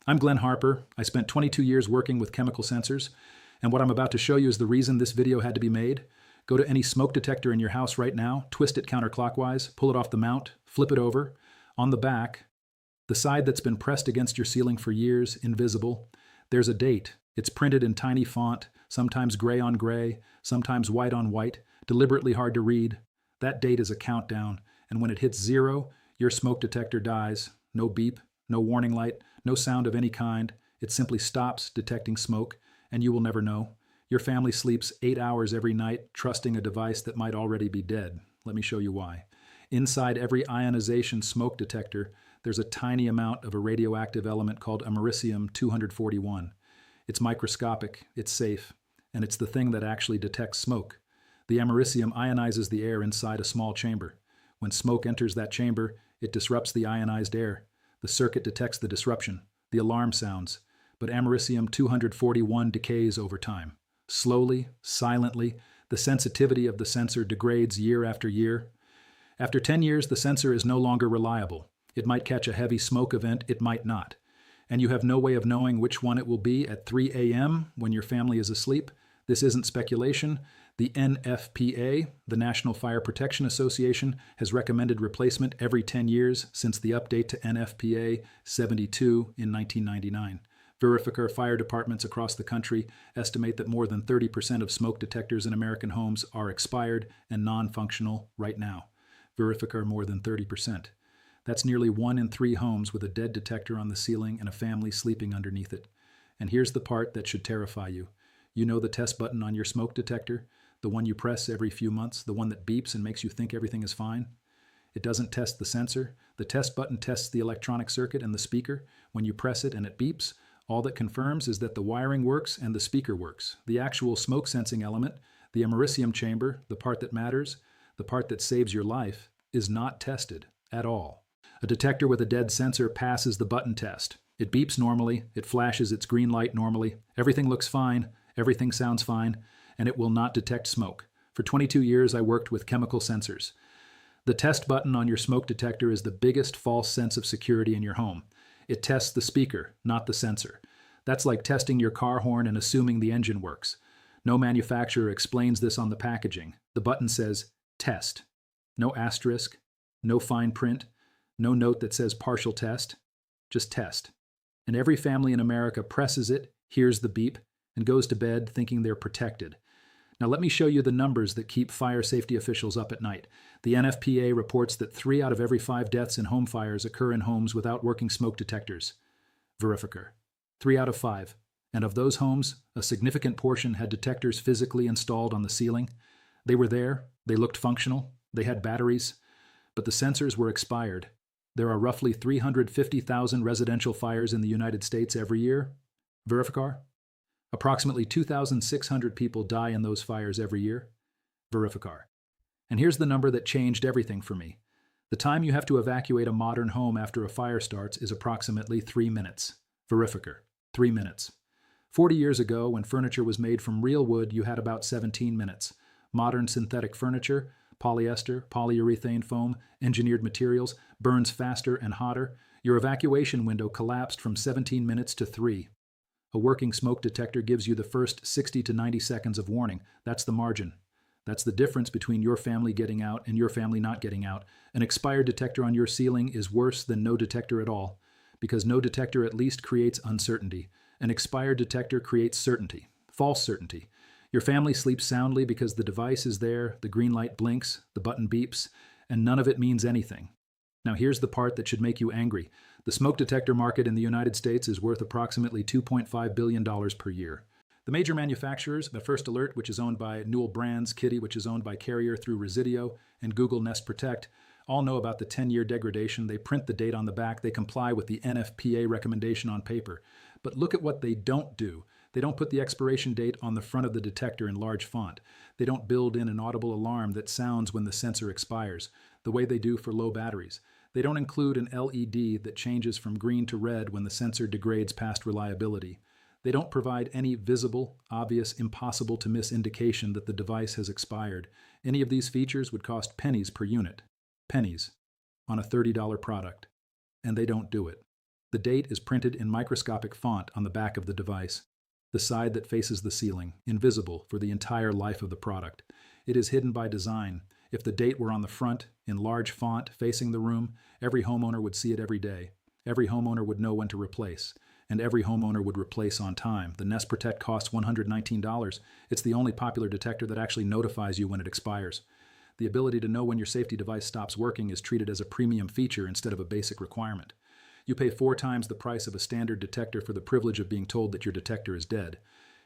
I'm Glenn Harper. I spent 22 years working with chemical sensors, and what I'm about to show you is the reason this video had to be made. Go to any smoke detector in your house right now, twist it counterclockwise, pull it off the mount, flip it over. On the back, the side that's been pressed against your ceiling for years, invisible, there's a date. It's printed in tiny font, sometimes gray on gray, sometimes white on white, deliberately hard to read. That date is a countdown, and when it hits 0, your smoke detector dies. No beep, no warning light, no sound of any kind. It simply stops detecting smoke, and you will never know. Your family sleeps 8 hours every night, trusting a device that might already be dead. Let me show you why. Inside every ionization smoke detector, there's a tiny amount of a radioactive element called americium-241. It's microscopic, it's safe, and it's the thing that actually detects smoke. The americium ionizes the air inside a small chamber. When smoke enters that chamber, it disrupts the ionized air. The circuit detects the disruption. The alarm sounds. But americium-241 decays over time. Slowly, silently, the sensitivity of the sensor degrades year after year. After 10 years, the sensor is no longer reliable. It might catch a heavy smoke event, it might not. And you have no way of knowing which one it will be at 3 a.m. when your family is asleep. This isn't speculation. The NFPA, the National Fire Protection Association, has recommended replacement every 10 years since the update to NFPA 72 in 1999. Verificar fire departments across the country estimate that more than 30% of smoke detectors in American homes are expired and non-functional right now. Verificar more than 30%. That's nearly 1 in 3 homes with a dead detector on the ceiling and a family sleeping underneath it. And here's the part that should terrify you. You know the test button on your smoke detector? The one you press every few months, the one that beeps and makes you think everything is fine? It doesn't test the sensor. The test button tests the electronic circuit and the speaker. When you press it and it beeps, all that confirms is that the wiring works and the speaker works. The actual smoke sensing element, the americium chamber, the part that matters, the part that saves your life, is not tested at all. A detector with a dead sensor passes the button test. It beeps normally, it flashes its green light normally, everything looks fine, everything sounds fine, and it will not detect smoke. For 22 years, I worked with chemical sensors. The test button on your smoke detector is the biggest false sense of security in your home. It tests the speaker, not the sensor. That's like testing your car horn and assuming the engine works. No manufacturer explains this on the packaging. The button says, test. No asterisk, no fine print, no note that says partial test, just test. And every family in America presses it, hears the beep, and goes to bed thinking they're protected. Now let me show you the numbers that keep fire safety officials up at night. The NFPA reports that 3 out of every 5 deaths in home fires occur in homes without working smoke detectors. Verificar. 3 out of 5. And of those homes, a significant portion had detectors physically installed on the ceiling. They were there, they looked functional, they had batteries, but the sensors were expired. There are roughly 350,000 residential fires in the United States every year. Verificar. Approximately 2,600 people die in those fires every year. Verificar. And here's the number that changed everything for me. The time you have to evacuate a modern home after a fire starts is approximately 3 minutes. Verificar. 3 minutes. 40 years ago, when furniture was made from real wood, you had about 17 minutes. Modern synthetic furniture, polyester, polyurethane foam, engineered materials, burns faster and hotter. Your evacuation window collapsed from 17 minutes to 3. A working smoke detector gives you the first 60 to 90 seconds of warning. That's the margin. That's the difference between your family getting out and your family not getting out. An expired detector on your ceiling is worse than no detector at all, because no detector at least creates uncertainty. An expired detector creates certainty, false certainty. Your family sleeps soundly because the device is there, the green light blinks, the button beeps, and none of it means anything. Now here's the part that should make you angry. The smoke detector market in the United States is worth approximately $2.5 billion per year. The major manufacturers, the First Alert, which is owned by Newell Brands, Kitty, which is owned by Carrier through Residio, and Google Nest Protect, all know about the 10-year degradation. They print the date on the back. They comply with the NFPA recommendation on paper. But look at what they don't do. They don't put the expiration date on the front of the detector in large font. They don't build in an audible alarm that sounds when the sensor expires, the way they do for low batteries. They don't include an LED that changes from green to red when the sensor degrades past reliability. They don't provide any visible, obvious, impossible to miss indication that the device has expired. Any of these features would cost pennies per unit. Pennies on a $30 product. And they don't do it. The date is printed in microscopic font on the back of the device, the side that faces the ceiling, invisible for the entire life of the product. It is hidden by design. If the date were on the front, in large font, facing the room, every homeowner would see it every day. Every homeowner would know when to replace, and every homeowner would replace on time. The Nest Protect costs $119. It's the only popular detector that actually notifies you when it expires. The ability to know when your safety device stops working is treated as a premium feature instead of a basic requirement. You pay 4 times the price of a standard detector for the privilege of being told that your detector is dead.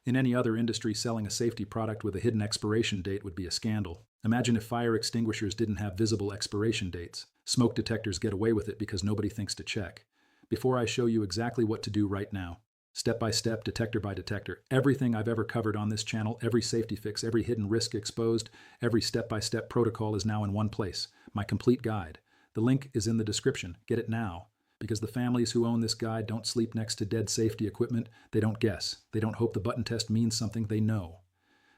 In any other industry, selling a safety product with a hidden expiration date would be a scandal. Imagine if fire extinguishers didn't have visible expiration dates. Smoke detectors get away with it because nobody thinks to check. Before I show you exactly what to do right now, step by step, detector by detector, everything I've ever covered on this channel, every safety fix, every hidden risk exposed, every step-by-step protocol is now in one place. My complete guide. The link is in the description. Get it now. Because the families who own this guide don't sleep next to dead safety equipment, they don't guess. They don't hope the button test means something, they know.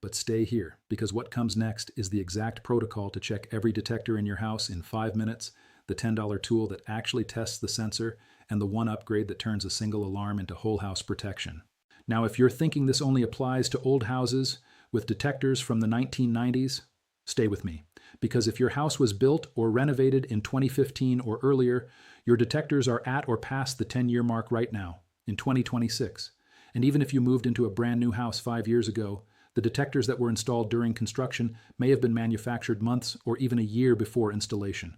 But stay here, because what comes next is the exact protocol to check every detector in your house in 5 minutes, the $10 tool that actually tests the sensor, and the one upgrade that turns a single alarm into whole house protection. Now, if you're thinking this only applies to old houses with detectors from the 1990s, stay with me. Because if your house was built or renovated in 2015 or earlier, your detectors are at or past the 10-year mark right now, in 2026. And even if you moved into a brand new house 5 years ago, the detectors that were installed during construction may have been manufactured months or even a year before installation.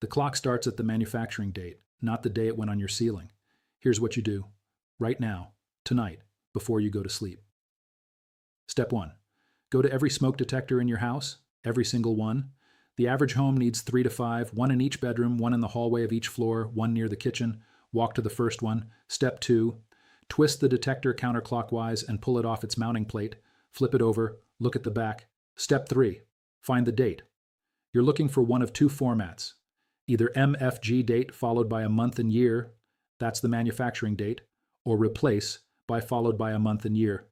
The clock starts at the manufacturing date, not the day it went on your ceiling. Here's what you do, right now, tonight, before you go to sleep. Step 1. Go to every smoke detector in your house, every single one. The average home needs 3 to 5, 1 in each bedroom, 1 in the hallway of each floor, 1 near the kitchen. Walk to the first one. Step 2. Twist the detector counterclockwise and pull it off its mounting plate. Flip it over, look at the back. Step 3. Find the date. You're looking for one of 2 formats. Either MFG date followed by a month and year, that's the manufacturing date, or replace by followed by a month and year.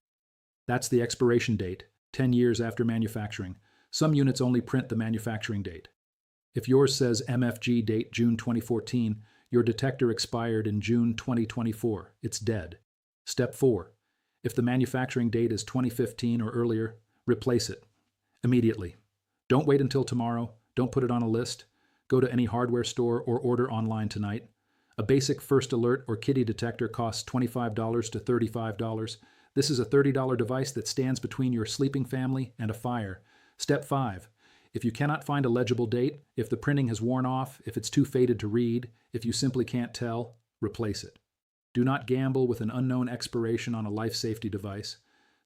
That's the expiration date, 10 years after manufacturing. Some units only print the manufacturing date. If yours says MFG date June 2014, your detector expired in June 2024. It's dead. Step 4. If the manufacturing date is 2015 or earlier, replace it immediately. Don't wait until tomorrow. Don't put it on a list. Go to any hardware store or order online tonight. A basic first alert or kitty detector costs $25 to $35. This is a $30 device that stands between your sleeping family and a fire. Step 5. If you cannot find a legible date, if the printing has worn off, if it's too faded to read, if you simply can't tell, replace it. Do not gamble with an unknown expiration on a life safety device.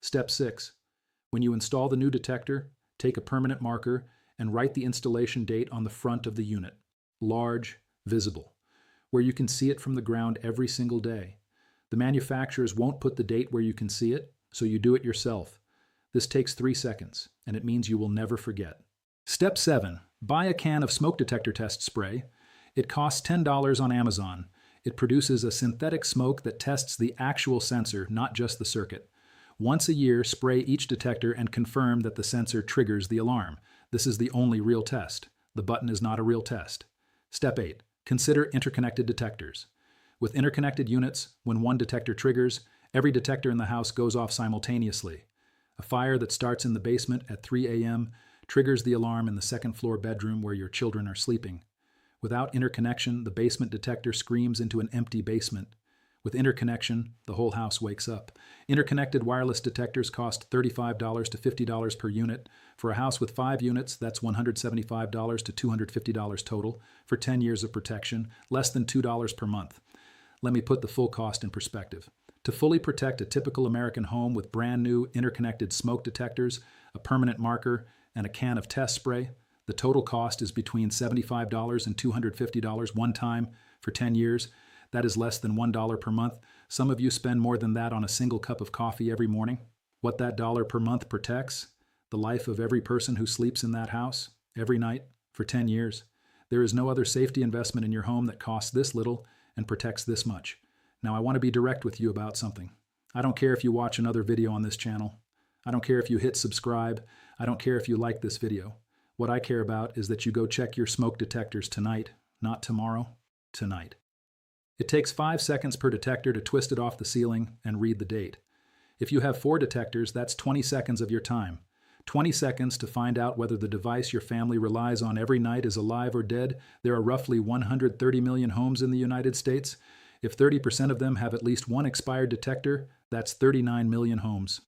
Step 6. When you install the new detector, take a permanent marker and write the installation date on the front of the unit. Large, visible, where you can see it from the ground every single day. The manufacturers won't put the date where you can see it, so you do it yourself. This takes 3 seconds, and it means you will never forget. Step 7. Buy a can of smoke detector test spray. It costs $10 on Amazon. It produces a synthetic smoke that tests the actual sensor, not just the circuit. Once a year, spray each detector and confirm that the sensor triggers the alarm. This is the only real test. The button is not a real test. Step 8. Consider interconnected detectors. With interconnected units, when one detector triggers, every detector in the house goes off simultaneously. A fire that starts in the basement at 3 a.m. triggers the alarm in the second-floor bedroom where your children are sleeping. Without interconnection, the basement detector screams into an empty basement. With interconnection, the whole house wakes up. Interconnected wireless detectors cost $35 to $50 per unit. For a house with 5 units, that's $175 to $250 total for 10 years of protection, less than $2 per month. Let me put the full cost in perspective. To fully protect a typical American home with brand new interconnected smoke detectors, a permanent marker, and a can of test spray, the total cost is between $75 and $250 one time for 10 years. That is less than $1 per month. Some of you spend more than that on a single cup of coffee every morning. What that dollar per month protects? The life of every person who sleeps in that house, every night, for 10 years. There is no other safety investment in your home that costs this little and protects this much. Now, I want to be direct with you about something. I don't care if you watch another video on this channel. I don't care if you hit subscribe. I don't care if you like this video. What I care about is that you go check your smoke detectors tonight, not tomorrow, tonight. It takes 5 seconds per detector to twist it off the ceiling and read the date. If you have 4 detectors, that's 20 seconds of your time. 20 seconds to find out whether the device your family relies on every night is alive or dead. There are roughly 130 million homes in the United States. If 30% of them have at least one expired detector, that's 39 million homes.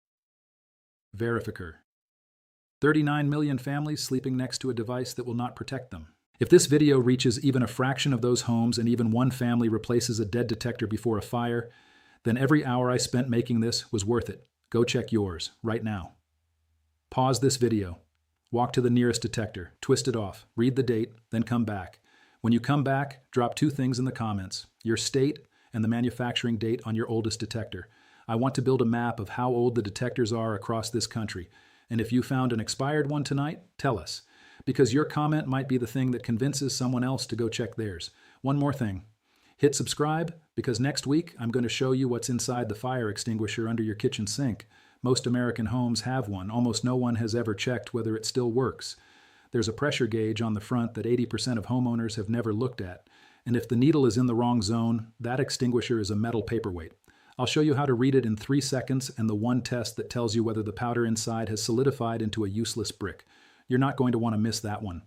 Verifier. 39 million families sleeping next to a device that will not protect them. If this video reaches even a fraction of those homes and even one family replaces a dead detector before a fire, then every hour I spent making this was worth it. Go check yours right now. Pause this video. Walk to the nearest detector, twist it off, read the date, then come back. When you come back, drop 2 things in the comments: your state and the manufacturing date on your oldest detector. I want to build a map of how old the detectors are across this country. And if you found an expired one tonight, tell us, because your comment might be the thing that convinces someone else to go check theirs. One more thing. Hit subscribe, because next week I'm going to show you what's inside the fire extinguisher under your kitchen sink. Most American homes have one. Almost no one has ever checked whether it still works. There's a pressure gauge on the front that 80% of homeowners have never looked at. And if the needle is in the wrong zone, that extinguisher is a metal paperweight. I'll show you how to read it in 3 seconds and the one test that tells you whether the powder inside has solidified into a useless brick. You're not going to want to miss that one.